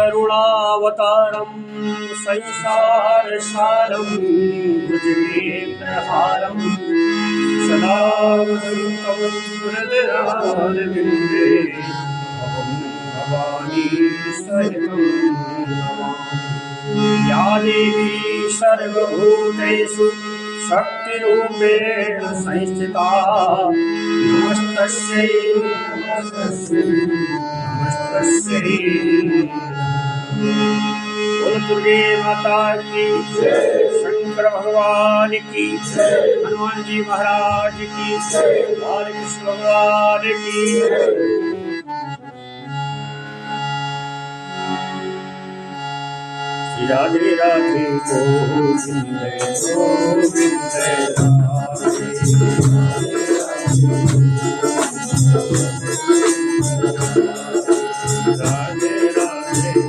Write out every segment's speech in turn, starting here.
करुणावतारं संसारसारं भुजगेन्द्रहारं सदा वसन्तं हृदयारविन्दे अहं भवानी सहितं नमामि। या देवी सर्वभूतेषु शक्तिरूपेण संस्थिता नमस्तस्यै नमस्तस्यै। बोल दुर्गे माता की, शंकर भगवान की, हनुमान जी महाराज की, बालकृष्ण भगवान की। राधे राधे गोविंद गोविंद राधे राधे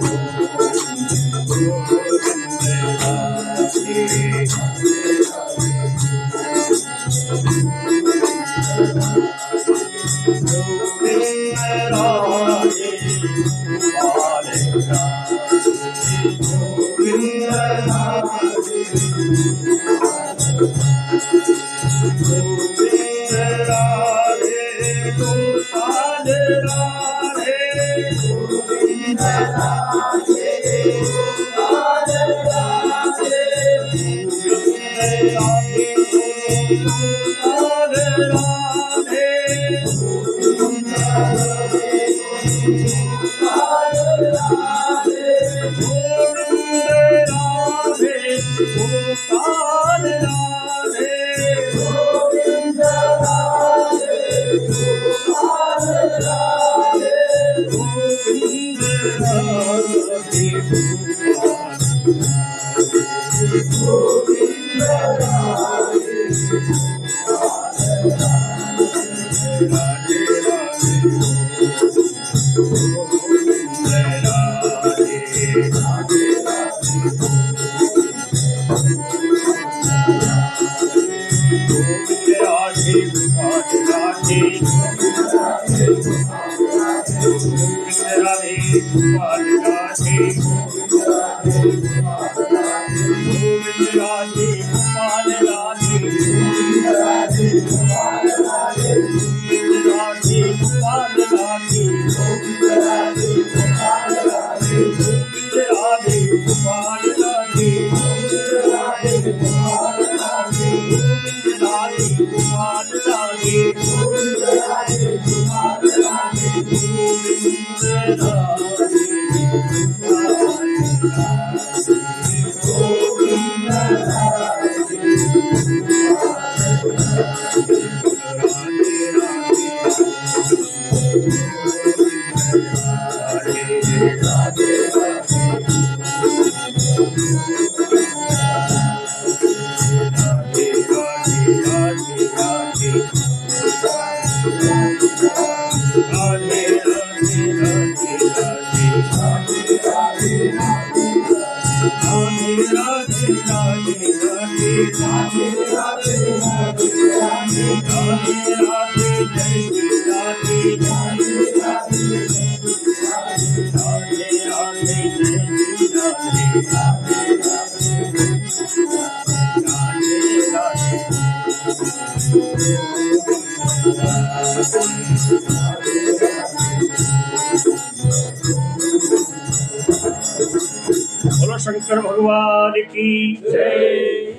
बोलो शंकर भगवान की जय।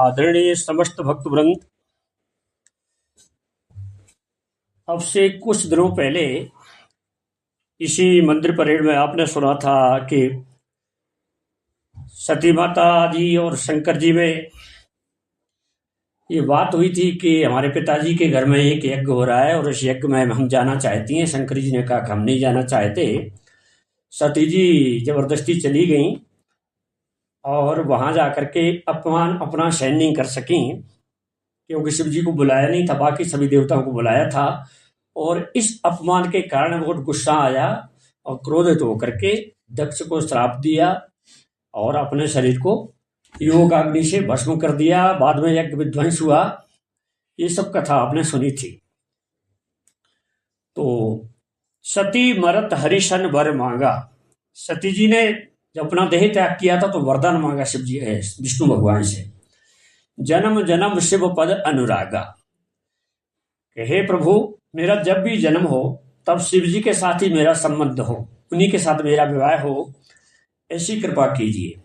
आदरणीय समस्त भक्त वृंद, अब से कुछ दिनों पहले इसी मंदिर परेड में आपने सुना था कि सती माता जी और शंकर जी में ये बात हुई थी कि हमारे पिताजी के घर में एक यज्ञ हो रहा है और इस यज्ञ में हम जाना चाहती हैं। शंकर जी ने कहा कि हम नहीं जाना चाहते। सती जी जबरदस्ती चली गईं और वहां जाकर के अपमान अपना सहन नहीं कर सकी, क्योंकि शिव जी को बुलाया नहीं था, बाकी सभी देवताओं को बुलाया था। और इस अपमान के कारण बहुत गुस्सा आया और क्रोधित होकर के दक्ष को श्राप दिया और अपने शरीर को योग अग्नि से भस्म कर दिया। बाद में यज्ञ विध्वंस हुआ। ये सब कथा आपने सुनी थी। तो सती मरत हरिशन वर मांगा। सती जी ने जब अपना देह त्याग किया था तो वरदान मांगा शिव जी विष्णु भगवान से, जन्म जन्म शिव पद अनुरागा, कि हे प्रभु मेरा जब भी जन्म हो तब शिव जी के साथ ही मेरा संबंध हो, उन्हीं के साथ मेरा विवाह हो, ऐसी कृपा कीजिए।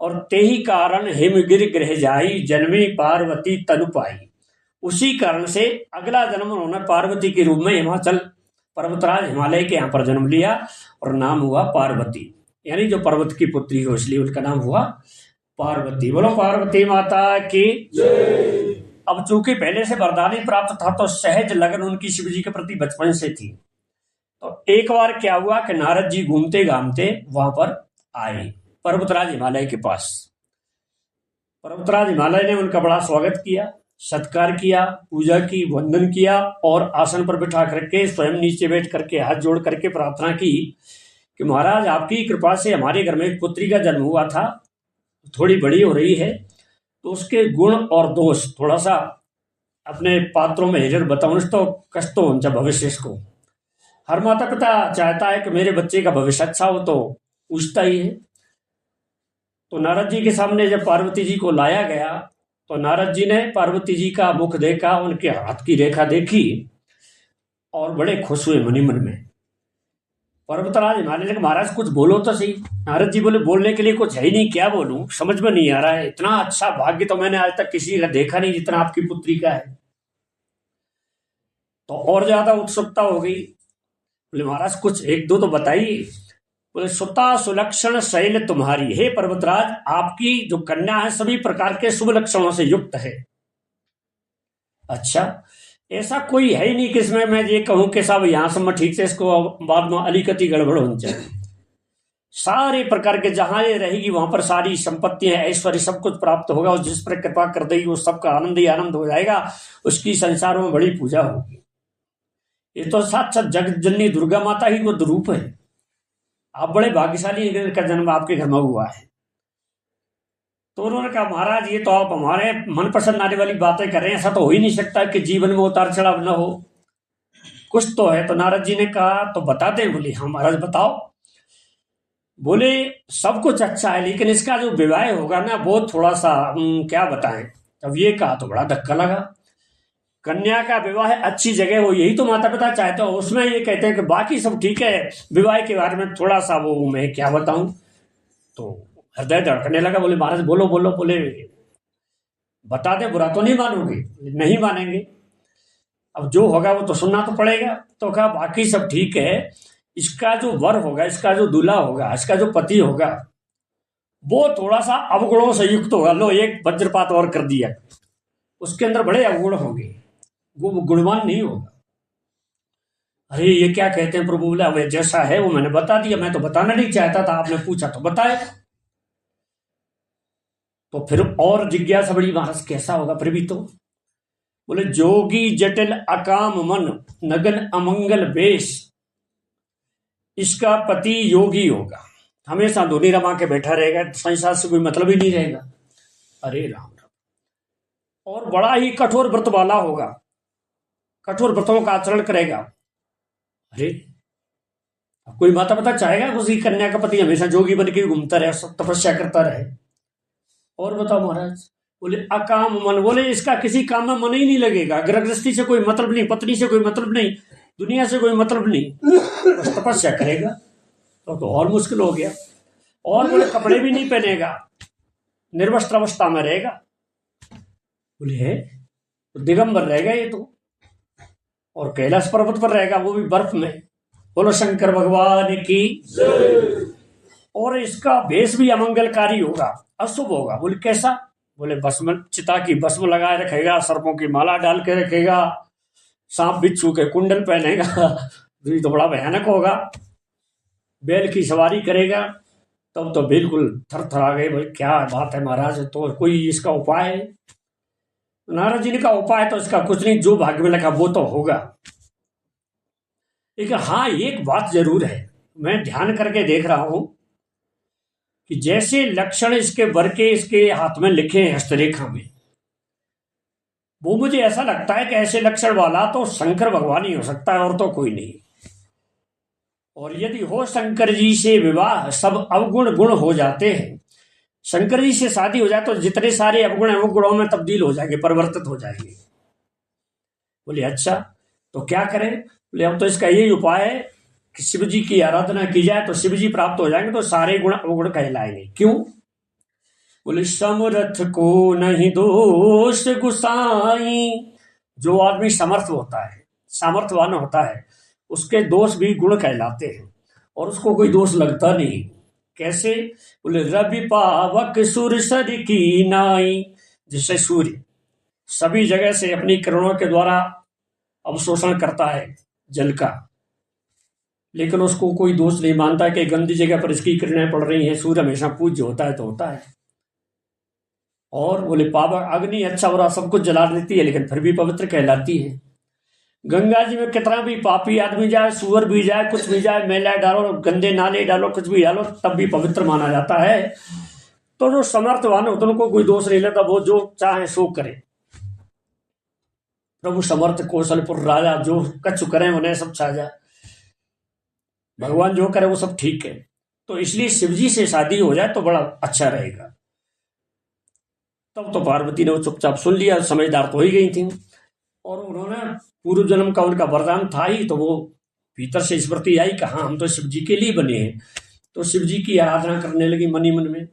और ते ही कारण हिमगिर ग्रह जाई, जन्मी पार्वती तनु पाई। उसी कारण से अगला जन्म उन्होंने पार्वती के रूप में हिमाचल पर्वतराज हिमालय के यहाँ पर जन्म लिया और नाम हुआ पार्वती, यानी जो पर्वत की पुत्री हो इसलिए उनका नाम हुआ पार्वती। बोलो पार्वती माता की। अब चूंकि पहले से वरदान ही प्राप्त था तो सहज लगन उनकी शिव जी के प्रति बचपन से थी। तो एक बार क्या हुआ कि नारद जी घूमते घामते वहां पर आए पर्वतराज हिमालय के पास। पर्वतराज हिमालय ने उनका बड़ा स्वागत किया, सत्कार किया, पूजा की, वंदन किया और आसन पर बिठा करके स्वयं नीचे बैठ करके हाथ जोड़ करके प्रार्थना की कि महाराज आपकी कृपा से हमारे घर में एक पुत्री का जन्म हुआ था, थोड़ी बड़ी हो रही है, तो उसके गुण और दोष थोड़ा सा अपने पात्रों में हेरर बताऊं तो कष्ट हो उनका भविष्य को। हर माता पिता चाहता है कि मेरे बच्चे का भविष्य अच्छा हो तो पूछता ही है। तो नारद जी के सामने जब पार्वती जी को लाया गया तो नारद जी ने पार्वती जी का मुख देखा, उनके हाथ की रेखा देखी और बड़े खुश हुए मनी मन में। पर्वतराज हिमालय ने महाराज कुछ बोलो तो सही। नारद जी बोले बोलने के लिए कुछ है ही नहीं, क्या बोलूं, समझ में नहीं आ रहा है। इतना अच्छा भाग्य तो मैंने आज तक किसी का देखा नहीं जितना आपकी पुत्री का है। तो और ज्यादा उत्सुकता हो गई। बोले महाराज कुछ एक दो तो बताइए। बोले सुता सुलक्षण शैल तुम्हारी, हे पर्वतराज आपकी जो कन्या है सभी प्रकार के शुभ लक्षणों से युक्त है। अच्छा, ऐसा कोई है ही नहीं कि इसमें मैं ये कहूं कि साहब यहां से मैं ठीक से इसको बाद में अलीकती गड़बड़ हो जाए। सारे प्रकार के जहां ये रहेगी वहां पर सारी संपत्तियां ऐश्वर्य सब कुछ प्राप्त होगा और जिस पर कृपा कर देगी वो सबका आनंद ही आनंद हो जाएगा, उसकी संसार में बड़ी पूजा होगी। ये तो साक्षात जगत जननी दुर्गा माता ही वो रूप है। आप बड़े भाग्यशाली का जन्म आपके घर में हुआ है। तो उन्होंने कहा महाराज ये तो आप हमारे मनपसंद आने वाली बातें कर रहे हैं, ऐसा तो हो ही नहीं सकता कि जीवन में उतार चढ़ाव न हो, कुछ तो है। तो नारद जी ने कहा तो बता दें। बोले हाँ महाराज बताओ। बोले सब कुछ अच्छा है लेकिन इसका जो विवाह होगा ना वो थोड़ा सा क्या बताएं। तब ये कहा तो बड़ा धक्का लगा। कन्या का विवाह अच्छी जगह हो यही तो माता पिता चाहते हो, उसमें ये कहते हैं कि बाकी सब ठीक है, विवाह के बारे में थोड़ा सा वो मैं क्या बताऊं। तो हृदय धड़कने लगा। बोले महाराज बोलो बोलो। बोले बता दे, बुरा तो नहीं मानोगे? नहीं मानेंगे, अब जो होगा वो तो सुनना तो पड़ेगा। तो कहा बाकी सब ठीक है, इसका जो वर होगा, इसका जो दूल्हा होगा, इसका जो पति होगा वो थोड़ा सा अवगुणों से युक्त होगा। लो एक वज्रपात और कर दिया, उसके अंदर बड़े अवगुण होंगे, वो गुणवान नहीं होगा। अरे ये क्या कहते हैं प्रभु? बोला वे जैसा है वो मैंने बता दिया, मैं तो बताना नहीं चाहता था, आपने पूछा तो बताया। तो फिर और जिज्ञासा बड़ी महाराज कैसा होगा फिर भी तो। बोले जोगी जटिल अकाम मन नगन अमंगल वेश, इसका पति योगी होगा, हमेशा धुनी रमा के बैठा रहेगा, संसार से कोई मतलब ही नहीं रहेगा। अरे राम राम। और बड़ा ही कठोर व्रत वाला होगा, कठोर व्रतों का आचरण करेगा। अरे कोई माता पिता चाहेगा उसकी कन्या का पति हमेशा जोगी बन के घूमता रहे, सब तपस्या करता रहे? और बताओ महाराज। बोले अकाम मन, बोले इसका किसी काम में मन ही नहीं लगेगा, गृहस्थी से कोई मतलब नहीं, पत्नी से कोई मतलब नहीं, दुनिया से कोई मतलब नहीं, बस तपस्या करेगा। तो और मुश्किल हो गया। और बोले कपड़े भी नहीं पहनेगा, निर्वस्त्र अवस्था में रहेगा। बोले है तो दिगंबर रहेगा ये तो, और कैलाश पर्वत पर रहेगा वो भी बर्फ में। बोलो शंकर भगवान की। और इसका भेष भी अमंगलकारी होगा, अशुभ होगा। बोले कैसा? बोले भस्म, चिता की भस्म लगाए रखेगा, सर्पों की माला डाल के रखेगा, सांप बिच्छू के कुंडल पहनेगा तो बड़ा भयानक होगा। बैल की सवारी करेगा। तब तो बिल्कुल थर थर आ गए, भाई क्या बात है महाराज, तो कोई इसका उपाय है? नारद जी ने कहा उपाय तो इसका कुछ नहीं, जो भाग्य में लिखा वो तो होगा। लेकिन हाँ एक बात जरूर है, मैं ध्यान करके देख रहा हूं कि जैसे लक्षण इसके वर के इसके हाथ में लिखे हैं हस्तरेखा में, वो मुझे ऐसा लगता है कि ऐसे लक्षण वाला तो शंकर भगवान ही हो सकता है और तो कोई नहीं। और यदि हो शंकर जी से विवाह सब अवगुण गुण हो जाते हैं। शंकर जी से शादी हो जाए तो जितने सारे अवगुण हैं वो गुणों में तब्दील हो जाएंगे, परिवर्तित हो जाएंगे। बोले अच्छा, तो क्या करें? बोले अब तो इसका यही उपाय है कि शिव जी की आराधना की जाए तो शिव जी प्राप्त हो जाएंगे, तो सारे गुण अवगुण कहलाएंगे। क्यों? बोले समर्थ को नहीं दोष गुसाई। जो आदमी समर्थ होता है, सामर्थ्यवान होता है, उसके दोष भी गुण कहलाते हैं और उसको कोई दोष लगता नहीं। कैसे? बोले रवि पावक सूर्य सर की नाई। जिससे सूर्य सभी जगह से अपनी किरणों के द्वारा अवशोषण करता है जल का, लेकिन उसको कोई दोष नहीं मानता कि गंदी जगह पर इसकी किरणें पड़ रही हैं। सूर्य हमेशा पूज्य होता है तो होता है। और बोले पावक, अग्नि अच्छा बुरा सब कुछ जला देती है लेकिन फिर भी पवित्र कहलाती है। गंगा जी में कितना भी पापी आदमी जाए, सुअर भी जाए, कुछ भी जाए, मैला डालो, गंदे नाले डालो, कुछ भी डालो, तब भी पवित्र माना जाता है। तो जो समर्थवान होते उनको कोई दोष नहीं लेता, वो जो चाहे सो करे। प्रभु समर्थ कौशलपुर राजा, जो कछु करें उन्हें सब साजा। भगवान जो करे वो सब ठीक है। तो इसलिए शिवजी से शादी हो जाए तो बड़ा अच्छा रहेगा। तब तो पार्वती ने वो चुपचाप सुन लिया, समझदार तो ही गई थी, और उन्होंने पूर्व जन्म का उनका वरदान था ही, तो वो भीतर से स्मृति आई कि हाँ हम तो शिव जी के लिए बने हैं। तो शिव जी की आराधना करने लगी मनी मन में।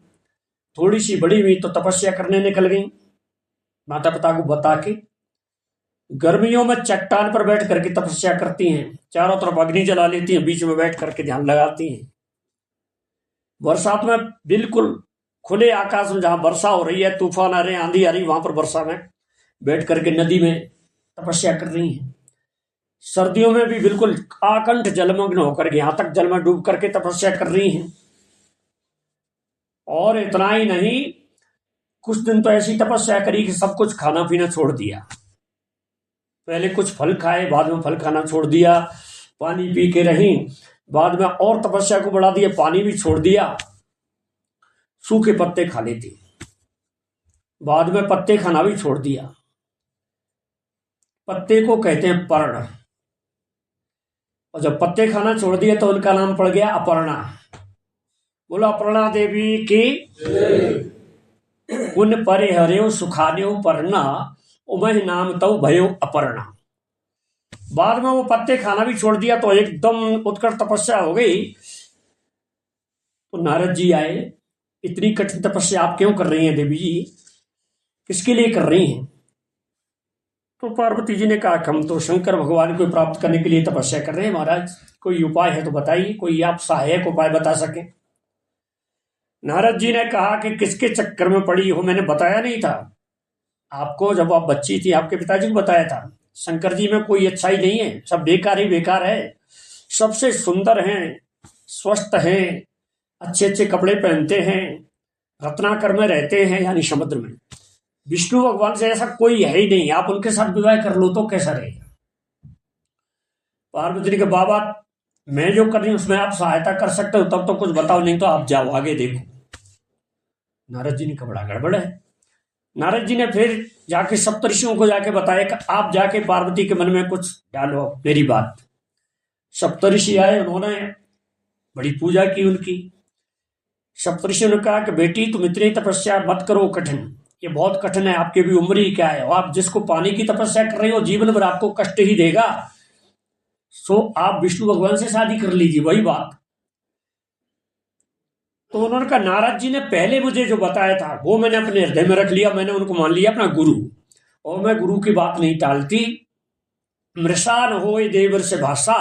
थोड़ी सी बड़ी हुई तो तपस्या करने निकल गई, माता पिता को बता के। गर्मियों में चट्टान पर बैठ करके तपस्या करती हैं, चारों तरफ अग्नि जला लेती हैं, बीच में बैठ करके ध्यान लगाती हैं। बरसात में बिल्कुल खुले आकाश में जहां वर्षा हो रही है, तूफान आ रहे हैं, आंधी आ रही, वहां पर वर्षा में बैठ करके नदी में तपस्या कर रही हैं। सर्दियों में भी बिल्कुल आकंठ जलमग्न होकर यहां तक जल में डूब करके तपस्या कर रही हैं। और इतना ही नहीं, कुछ दिन तो ऐसी तपस्या करी कि सब कुछ खाना पीना छोड़ दिया। पहले कुछ फल खाए, बाद में फल खाना छोड़ दिया, पानी पी के रही, बाद में और तपस्या को बढ़ा दिया, पानी भी छोड़ दिया, सूखे पत्ते खा लेती, बाद में पत्ते खाना भी छोड़ दिया। पत्ते को कहते हैं पर्ण, और जब पत्ते खाना छोड़ दिया तो उनका नाम पड़ गया अपर्णा। बोला अपर्णा देवी की पुण्य परे हरेव सुखादेव पर्णा, उमह नाम तव भयो अपर्णा। बाद में वो पत्ते खाना भी छोड़ दिया तो एकदम उत्कट तपस्या हो गई। तो नारद जी आए, इतनी कठिन तपस्या आप क्यों कर रही हैं देवी जी, किसके लिए कर रही हैं? तो पार्वती जी ने कहा कि हम तो शंकर भगवान को प्राप्त करने के लिए तपस्या कर रहे हैं महाराज, कोई उपाय है तो बताइए, कोई आप सहायक उपाय बता सके। नारद जी ने कहा कि किसके चक्कर में पड़ी हो, मैंने बताया नहीं था आपको, जब आप बच्ची थी आपके पिताजी को बताया था। शंकर जी में कोई अच्छाई नहीं है, सब बेकार ही बेकार है। सबसे सुंदर हैं, स्वस्थ हैं, अच्छे अच्छे कपड़े पहनते हैं, रत्नाकर में रहते हैं, यानी समुद्र में। विष्णु भगवान से ऐसा कोई है ही नहीं, आप उनके साथ विवाह कर लो तो कैसा रहेगा? पार्वती के बाबा मैं जो कर रही हूं उसमें आप सहायता कर सकते हो तब तो कुछ बताओ, नहीं तो आप जाओ आगे देखो। नारद जी ने कहा बड़ा गड़बड़ है। नारद जी ने फिर जाके सप्तऋषियों को जाके बताया कि आप जाके पार्वती के मन में कुछ डालो मेरी बात। सप्तऋषि आए, उन्होंने बड़ी पूजा की उनकी। सप्तऋषियों ने कहा कि बेटी तुम इतनी तपस्या मत करो, कठिन, ये बहुत कठिन है, आपकी भी उम्र ही क्या है, और आप जिसको पाने की तपस्या कर रही हो जीवन भर आपको कष्ट ही देगा, सो आप विष्णु भगवान से शादी कर लीजिए, वही बात। तो उन्होंने कहा नारद जी ने पहले मुझे जो बताया था वो मैंने अपने हृदय में रख लिया, मैंने उनको मान लिया अपना गुरु, और मैं गुरु की बात नहीं टालती। मृषान होए देवर से भाषा,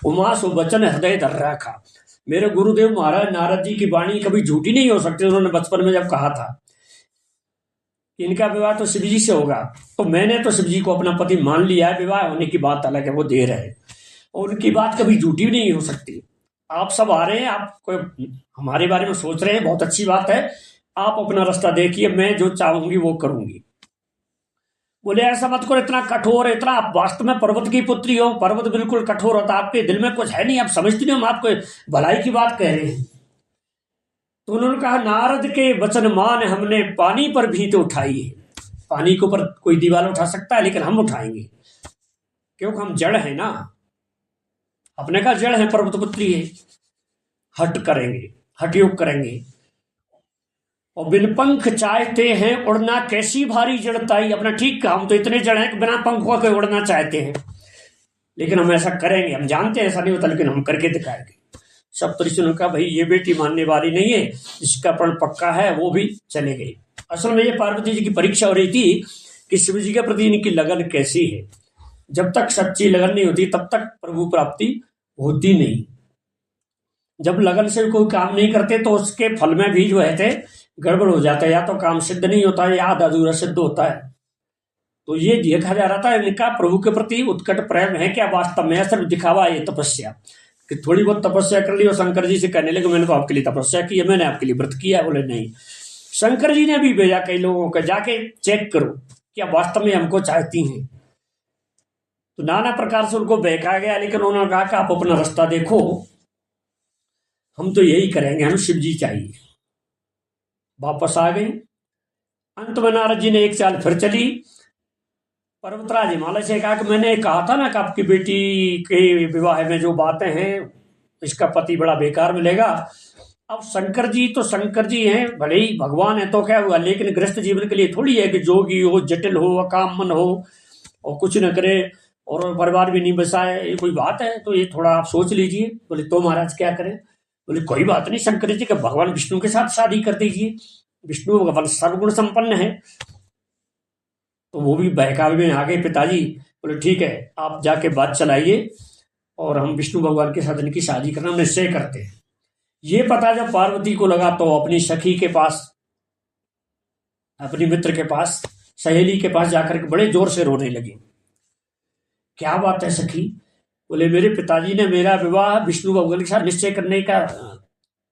उमा सो वचन हृदय धर रखा। मेरे गुरुदेव महाराज नारद जी की वाणी कभी झूठी नहीं हो सकती। उन्होंने बचपन में जब कहा था इनका विवाह तो शिव जी से होगा, तो मैंने तो शिव जी को अपना पति मान लिया है, विवाह होने की बात अलग है, वो देर है, और उनकी बात कभी झूठी भी नहीं हो सकती। आप सब आ रहे हैं, आप हमारे बारे में सोच रहे हैं, बहुत अच्छी बात है, आप अपना रास्ता देखिए, मैं जो चाहूंगी वो करूंगी। बोले ऐसा मत करो, इतना कठोर, इतना, आप वास्तव में पर्वत की पुत्री हो, पर्वत बिल्कुल कठोर होता, आपके दिल में कुछ है नहीं, आप समझती नहीं, हम आपको भलाई की बात कह रहे हैं। तो उन्होंने कहा नारद के वचन मान हमने पानी पर भी तो उठाई है। पानी के ऊपर कोई दीवार उठा सकता है लेकिन हम उठाएंगे, क्योंकि हम जड़ है ना, अपने का जड़ है, पर्वतपुत्री है, हट करेंगे, हठ योग करेंगे। और बिन पंख चाहते हैं उड़ना, कैसी भारी जड़ताई। अपना ठीक कहा, हम तो इतने जड़ हैं कि बिना पंखों के उड़ना चाहते हैं, लेकिन हम ऐसा करेंगे। हम जानते हैं ऐसा नहीं होता, लेकिन हम करके दिखाएंगे। सप्तऋषि ने कहा भाई ये बेटी मानने वाली नहीं है, जिसका प्रण पक्का है वो भी चले गए। असल में ये पार्वती जी की परीक्षा हो रही थी कि शिव जी के प्रति इनकी लगन कैसी है। जब तक सच्ची लगन नहीं होती तब तक प्रभु प्राप्ति होती नहीं। जब लगन से कोई काम नहीं करते तो उसके फल में भी जो है गड़बड़ हो जाता है, या तो काम सिद्ध नहीं होता है या आधा अधूरा सिद्ध होता है। तो ये देखा जा रहा था इनका प्रभु के प्रति उत्कट प्रेम है क्या वास्तव में, सिर्फ दिखावा ये तपस्या कि थोड़ी बहुत तपस्या कर ली। और शंकर जी से कहने लगे मैंने तो आपके लिए तपस्या की है, मैंने आपके लिए व्रत किया। बोले नहीं। शंकर जी ने भी भेजा कई लोगों को, जाके चेक करो क्या वास्तव में हमको चाहती हैं। तो नाना प्रकार से उनको बहकाया गया, लेकिन उन्होंने कहा कि आप अपना रास्ता देखो, हम तो यही करेंगे, हमें शिव जी चाहिए। वापस आ गए। अंत में नारद जी ने एक चाल फिर चली। पर्वतराज हिमालय से कहा कि मैंने कहा था ना कि आपकी बेटी के विवाह में जो बातें हैं इसका पति बड़ा बेकार मिलेगा। अब शंकर जी तो शंकर जी हैं, भले ही भगवान है तो क्या हुआ, लेकिन गृहस्थ जीवन के लिए थोड़ी है कि जोगी हो, जटिल हो, अकाम मन हो और कुछ न करे और परिवार भी नहीं बसाए, ये कोई बात है। तो ये थोड़ा आप सोच लीजिए। बोले तो महाराज क्या करें। बोले कोई बात नहीं, शंकर जी के भगवान विष्णु के साथ शादी कर दीजिए, विष्णु भगवान सर्वगुण संपन्न है। तो वो भी बहकावे में आ गए पिताजी। बोले ठीक है, आप जाके बात चलाइए और हम विष्णु भगवान के साथ इनकी शादी करना निश्चय करते हैं। ये पता जब पार्वती को लगा तो अपनी सखी के पास, अपनी मित्र के पास, सहेली के पास जाकर के बड़े जोर से रोने लगी। क्या बात है सखी। बोले मेरे पिताजी ने मेरा विवाह विष्णु भगवान के साथ निश्चय करने का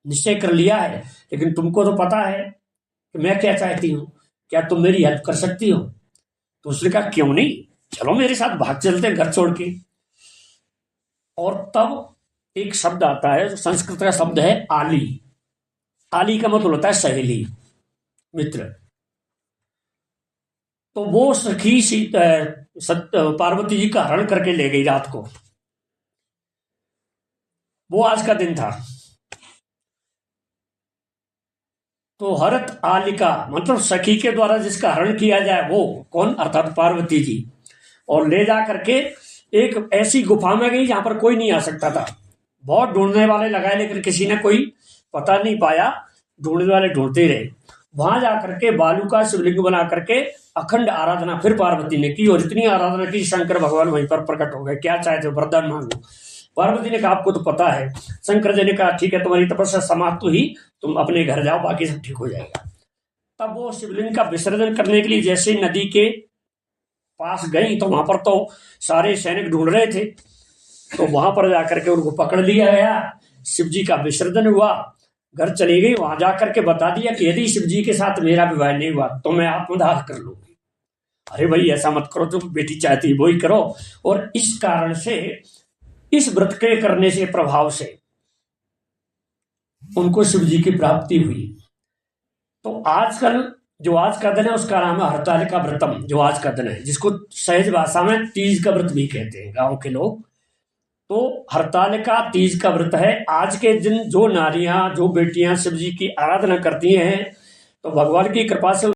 निश्चय कर लिया है, लेकिन तुमको तो पता है कि मैं क्या चाहती हूँ, क्या तुम मेरी हेल्प कर सकती हो। तो उसने कहा क्यों नहीं, चलो मेरे साथ भाग चलते हैं घर छोड़ के। और तब एक शब्द आता है जो संस्कृत का शब्द है आली। आली का मतलब होता है सहेली, मित्र। तो वो सखी पार्वती जी का हरण करके ले गई रात को। वो आज का दिन था। तो हरत आलिका मतलब सखी के द्वारा जिसका हरण किया जाए वो कौन, अर्थात पार्वती जी। और ले जा करके एक ऐसी गुफा में गई जहां पर कोई नहीं आ सकता था। बहुत ढूंढने वाले लगाए लेकिन किसी ने कोई पता नहीं पाया, ढूंढने वाले ढूंढते रहे। वहां जाकर के बालू का शिवलिंग बना करके अखंड आराधना फिर पार्वती ने की, और जितनी आराधना की शंकर भगवान वहीं पर प्रकट हो गए। क्या चाहते हो, वरदान मांगो। पार्वती ने कहा आपको तो पता है। शंकर जी ने कहा ठीक है, तुम्हारी तपस्या समाप्त हुई, तुम अपने घर जाओ, बाकी सब ठीक हो जाएगा। तब वो शिवलिंग का विसर्जन करने के लिए जैसे नदी के पास गई तो वहां पर तो सारे सैनिक ढूंढ रहे थे। तो वहां पर जाकर के उनको पकड़ लिया गया, शिव जी का विसर्जन हुआ, घर चली गई। वहां जाकर के बता दिया कि यदि शिव जी के साथ मेरा विवाह नहीं हुआ तो मैं आत्मदाह कर लूंगी। अरे भाई ऐसा मत करो, तुम बेटी चाहती वो ही करो। और इस कारण से, इस व्रत के करने से प्रभाव से उनको शिव जी की प्राप्ति हुई। तो आजकल जो आज का दिन है उसका नाम है हरतालिका व्रतम, जो आज का दिन है, जिसको सहज भाषा में तीज का व्रत भी कहते हैं गांव के लोग। तो हरतालिका तीज का व्रत है। आज के दिन जो नारियां, जो बेटियां शिव जी की आराधना करती हैं तो भगवान की कृपा से